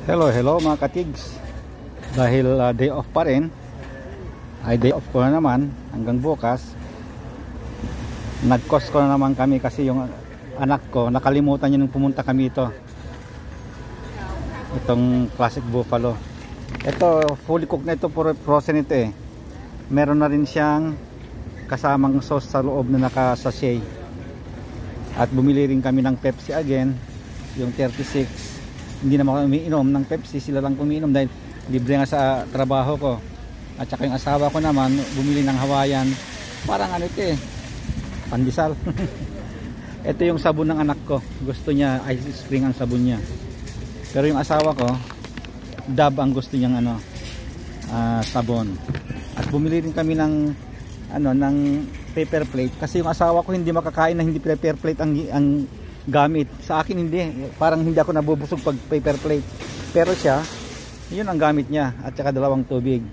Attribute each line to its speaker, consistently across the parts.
Speaker 1: Hello mga katigs. Dahil day off pa rin, ay day off ko na naman hanggang bukas. Nag-cost ko na naman kami kasi yung anak ko nakalimutan niya nung pumunta kami itong classic buffalo. Ito fully cooked na ito, frozen ito eh. Meron na rin siyang kasamang sauce sa loob na naka-sachet. At bumili rin kami ng Pepsi again, yung 36. Hindi naman kami umiinom ng Pepsi, sila lang umiinom dahil libre nga sa trabaho ko. At saka yung asawa ko naman bumili ng Hawaiian, parang ano ito eh, pandesal. Ito yung sabon ng anak ko, gusto niya ice spring ang sabon niya. Pero yung asawa ko Dove ang gusto niyang sabon. At bumili rin kami ng ng paper plate kasi yung asawa ko hindi makakain na hindi paper plate ang gamit. Sa akin hindi, parang hindi ako nabubusog pag paper plate, pero siya yun ang gamit niya. At saka dalawang tubig.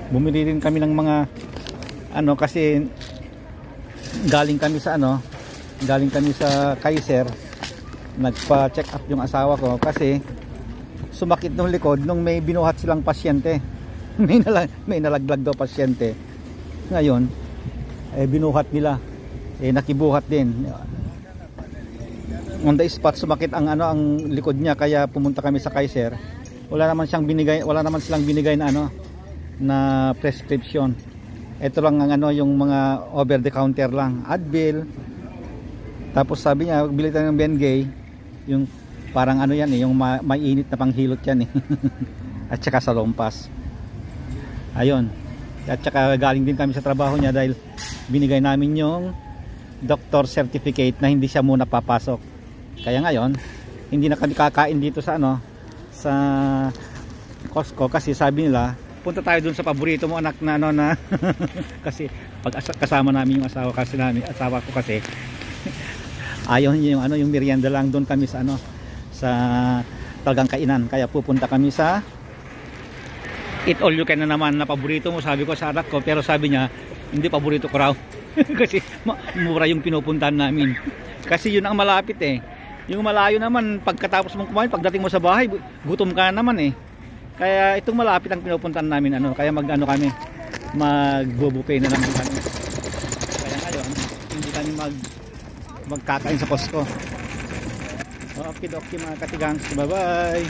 Speaker 1: Bumili rin kami ng mga kasi galing kami sa Kaiser, nagpa-check up yung asawa ko kasi sumakit ng likod nung may binuhat silang pasyente. may nalaglag daw pasyente. Ngayon binuhat nila, nakibuhat din. On the spot sumakit ang likod niya, kaya pumunta kami sa Kaiser. Wala naman silang binigay na prescription. Ito lang ang yung mga over the counter lang, Advil. Tapos sabi niya bili tayo ng Bengay, yung parang yan yung mainit na panghilot yan eh. At saka sa Lompas. Ayun. At saka galing din kami sa trabaho niya dahil binigay namin yung doctor certificate na hindi siya muna papasok. Kaya ngayon hindi na kami kakain dito sa sa Costco kasi sabi nila punta tayo dun sa paborito mo anak na kasi pag kasama namin yung asawa ko kasi ayaw niya yung merienda lang. Doon kami sa sa talagang kainan, kaya pupunta kami sa eat all you can na naman na paborito mo, sabi ko sa anak ko, pero sabi niya hindi paborito ko raw. Kasi mura yung pinupuntahan namin kasi yun ang malapit eh. Yung malayo naman pagkatapos mong kumain, pagdating mo sa bahay gutom ka na naman eh. Kaya itong malapit ang pinupuntahan namin kaya kami magbo-buffet na naman kami. Kaya ngayon hindi kami magkakain sa Costco. Okay mga katigangs, bye bye.